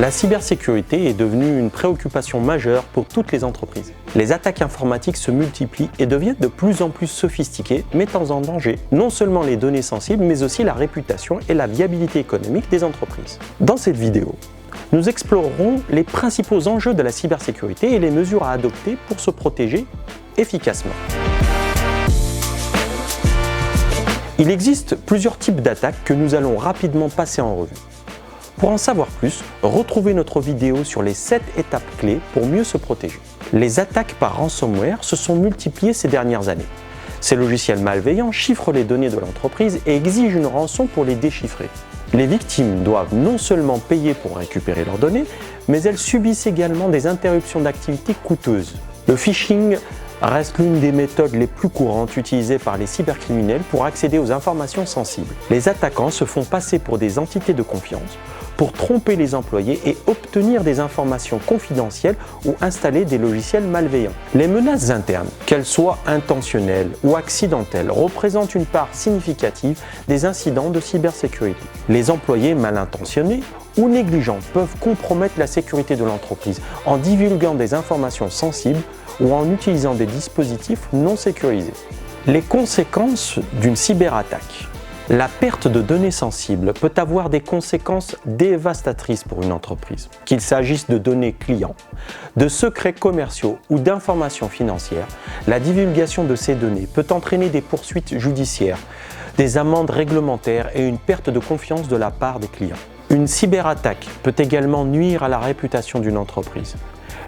La cybersécurité est devenue une préoccupation majeure pour toutes les entreprises. Les attaques informatiques se multiplient et deviennent de plus en plus sophistiquées, mettant en danger non seulement les données sensibles, mais aussi la réputation et la viabilité économique des entreprises. Dans cette vidéo, nous explorerons les principaux enjeux de la cybersécurité et les mesures à adopter pour se protéger efficacement. Il existe plusieurs types d'attaques que nous allons rapidement passer en revue. Pour en savoir plus, retrouvez notre vidéo sur les 7 étapes clés pour mieux se protéger. Les attaques par ransomware se sont multipliées ces dernières années. Ces logiciels malveillants chiffrent les données de l'entreprise et exigent une rançon pour les déchiffrer. Les victimes doivent non seulement payer pour récupérer leurs données, mais elles subissent également des interruptions d'activité coûteuses. Le phishing reste l'une des méthodes les plus courantes utilisées par les cybercriminels pour accéder aux informations sensibles. Les attaquants se font passer pour des entités de confiance pour tromper les employés et obtenir des informations confidentielles ou installer des logiciels malveillants. Les menaces internes, qu'elles soient intentionnelles ou accidentelles, représentent une part significative des incidents de cybersécurité. Les employés mal intentionnés ou négligents peuvent compromettre la sécurité de l'entreprise en divulguant des informations sensibles ou en utilisant des dispositifs non sécurisés. Les conséquences d'une cyberattaque. La perte de données sensibles peut avoir des conséquences dévastatrices pour une entreprise. Qu'il s'agisse de données clients, de secrets commerciaux ou d'informations financières, la divulgation de ces données peut entraîner des poursuites judiciaires, des amendes réglementaires et une perte de confiance de la part des clients. Une cyberattaque peut également nuire à la réputation d'une entreprise.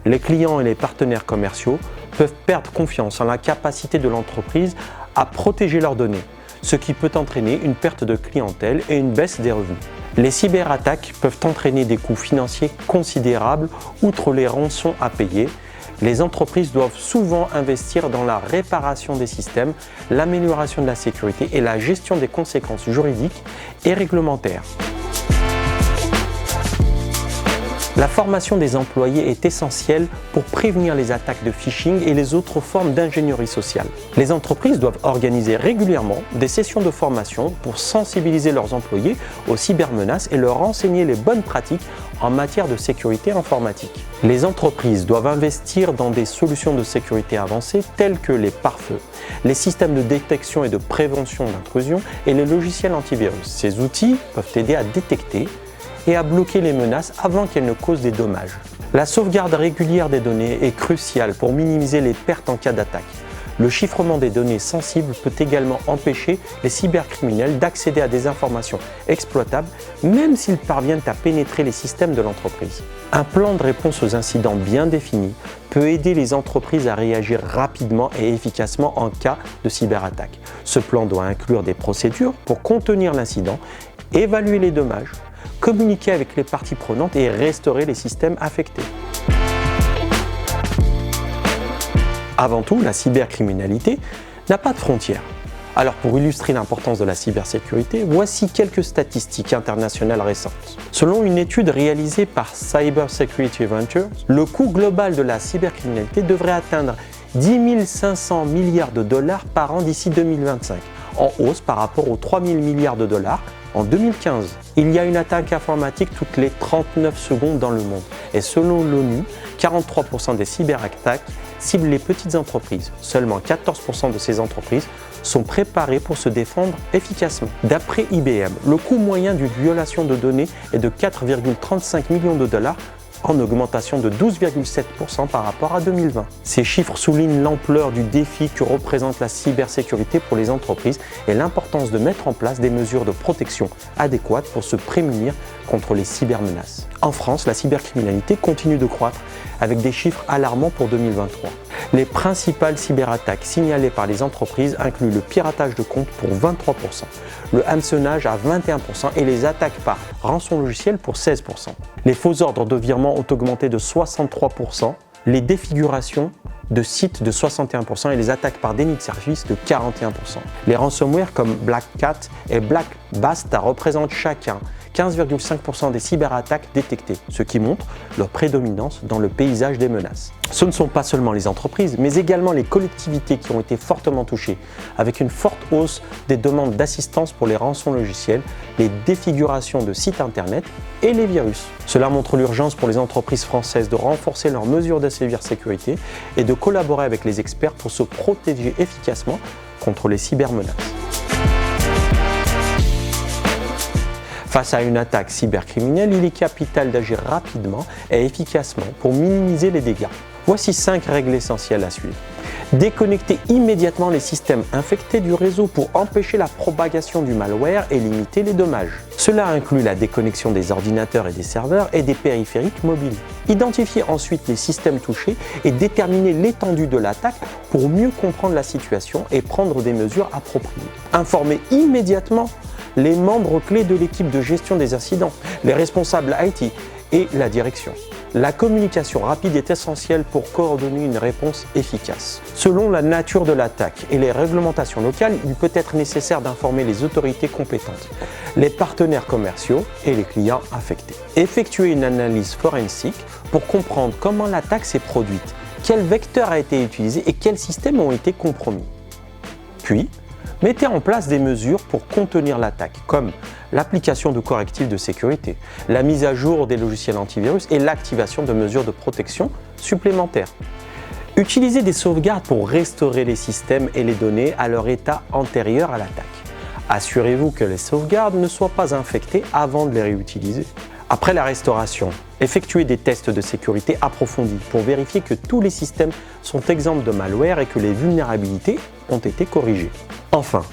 Les clients et les partenaires commerciaux peuvent perdre confiance en la capacité de l'entreprise à protéger leurs données, ce qui peut entraîner une perte de clientèle et une baisse des revenus. Les cyberattaques peuvent entraîner des coûts financiers considérables outre les rançons à payer. Les entreprises doivent souvent investir dans la réparation des systèmes, l'amélioration de la sécurité et la gestion des conséquences juridiques et réglementaires. La formation des employés est essentielle pour prévenir les attaques de phishing et les autres formes d'ingénierie sociale. Les entreprises doivent organiser régulièrement des sessions de formation pour sensibiliser leurs employés aux cybermenaces et leur enseigner les bonnes pratiques en matière de sécurité informatique. Les entreprises doivent investir dans des solutions de sécurité avancées telles que les pare-feux, les systèmes de détection et de prévention d'intrusion et les logiciels antivirus. Ces outils peuvent aider à détecter et à bloquer les menaces avant qu'elles ne causent des dommages. La sauvegarde régulière des données est cruciale pour minimiser les pertes en cas d'attaque. Le chiffrement des données sensibles peut également empêcher les cybercriminels d'accéder à des informations exploitables, même s'ils parviennent à pénétrer les systèmes de l'entreprise. Un plan de réponse aux incidents bien défini peut aider les entreprises à réagir rapidement et efficacement en cas de cyberattaque. Ce plan doit inclure des procédures pour contenir l'incident, évaluer les dommages, communiquer avec les parties prenantes et restaurer les systèmes affectés. Avant tout, la cybercriminalité n'a pas de frontières. Alors pour illustrer l'importance de la cybersécurité, voici quelques statistiques internationales récentes. Selon une étude réalisée par Cyber Security Ventures, le coût global de la cybercriminalité devrait atteindre 10 500 milliards de dollars par an d'ici 2025, en hausse par rapport aux 3 000 milliards de dollars en 2015. Il y a une attaque informatique toutes les 39 secondes dans le monde. Et selon l'ONU, 43% des cyberattaques ciblent les petites entreprises. Seulement 14% de ces entreprises sont préparées pour se défendre efficacement. D'après IBM, le coût moyen d'une violation de données est de 4,35 millions de dollars, en augmentation de 12,7% par rapport à 2020. Ces chiffres soulignent l'ampleur du défi que représente la cybersécurité pour les entreprises et l'importance de mettre en place des mesures de protection adéquates pour se prémunir contre les cybermenaces. En France, la cybercriminalité continue de croître avec des chiffres alarmants pour 2023. Les principales cyberattaques signalées par les entreprises incluent le piratage de comptes pour 23%, le hameçonnage à 21% et les attaques par rançon logiciel pour 16%. Les faux ordres de virement ont augmenté de 63%, les défigurations de sites de 61% et les attaques par déni de service de 41%. Les ransomware comme Black Cat et Black Basta représentent chacun 15,5% des cyberattaques détectées, ce qui montre leur prédominance dans le paysage des menaces. Ce ne sont pas seulement les entreprises, mais également les collectivités qui ont été fortement touchées, avec une forte hausse des demandes d'assistance pour les rançons logicielles, les défigurations de sites internet et les virus. Cela montre l'urgence pour les entreprises françaises de renforcer leurs mesures de cybersécurité et de collaborer avec les experts pour se protéger efficacement contre les cybermenaces. Face à une attaque cybercriminelle, il est capital d'agir rapidement et efficacement pour minimiser les dégâts. Voici 5 règles essentielles à suivre. Déconnecter immédiatement les systèmes infectés du réseau pour empêcher la propagation du malware et limiter les dommages. Cela inclut la déconnexion des ordinateurs et des serveurs et des périphériques mobiles. Identifier ensuite les systèmes touchés et déterminer l'étendue de l'attaque pour mieux comprendre la situation et prendre des mesures appropriées. Informer immédiatement les membres clés de l'équipe de gestion des incidents, les responsables IT et la direction. La communication rapide est essentielle pour coordonner une réponse efficace. Selon la nature de l'attaque et les réglementations locales, il peut être nécessaire d'informer les autorités compétentes, les partenaires commerciaux et les clients affectés. Effectuer une analyse forensique pour comprendre comment l'attaque s'est produite, quel vecteur a été utilisé et quels systèmes ont été compromis. Puis, mettez en place des mesures pour contenir l'attaque, comme l'application de correctifs de sécurité, la mise à jour des logiciels antivirus et l'activation de mesures de protection supplémentaires. Utilisez des sauvegardes pour restaurer les systèmes et les données à leur état antérieur à l'attaque. Assurez-vous que les sauvegardes ne soient pas infectées avant de les réutiliser. Après la restauration, effectuez des tests de sécurité approfondis pour vérifier que tous les systèmes sont exempts de malware et que les vulnérabilités ont été corrigées. Enfin,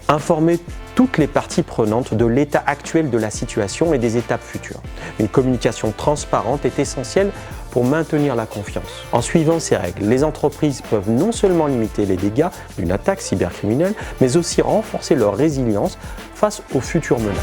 informez toutes les parties prenantes de l'état actuel de la situation et des étapes futures. Une communication transparente est essentielle pour maintenir la confiance. En suivant ces règles, les entreprises peuvent non seulement limiter les dégâts d'une attaque cybercriminelle, mais aussi renforcer leur résilience face aux futures menaces.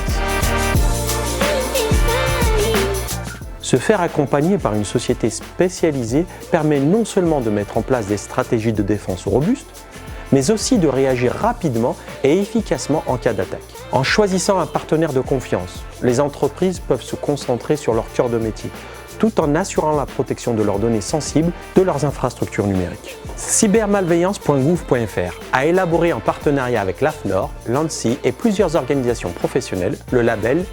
Se faire accompagner par une société spécialisée permet non seulement de mettre en place des stratégies de défense robustes, mais aussi de réagir rapidement et efficacement en cas d'attaque. En choisissant un partenaire de confiance, les entreprises peuvent se concentrer sur leur cœur de métier, tout en assurant la protection de leurs données sensibles de leurs infrastructures numériques. Cybermalveillance.gouv.fr a élaboré en partenariat avec l'AFNOR, l'ANSSI et plusieurs organisations professionnelles le label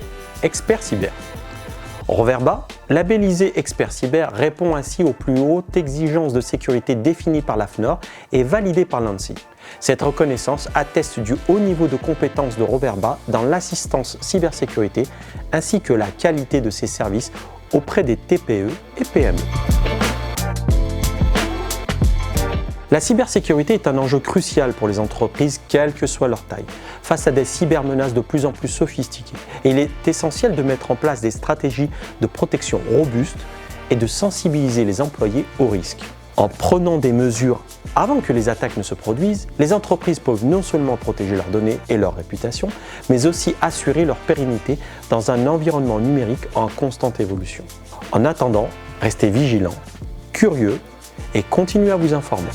Expert Cyber. Roverba, labellisé Expert Cyber, répond ainsi aux plus hautes exigences de sécurité définies par l'AFNOR et validées par l'ANSSI. Cette reconnaissance atteste du haut niveau de compétences de Roverba dans l'assistance cybersécurité ainsi que la qualité de ses services auprès des TPE et PME. La cybersécurité est un enjeu crucial pour les entreprises, quelle que soit leur taille, face à des cybermenaces de plus en plus sophistiquées. Et il est essentiel de mettre en place des stratégies de protection robustes et de sensibiliser les employés aux risques. En prenant des mesures avant que les attaques ne se produisent, les entreprises peuvent non seulement protéger leurs données et leur réputation, mais aussi assurer leur pérennité dans un environnement numérique en constante évolution. En attendant, restez vigilants, curieux et continuez à vous informer.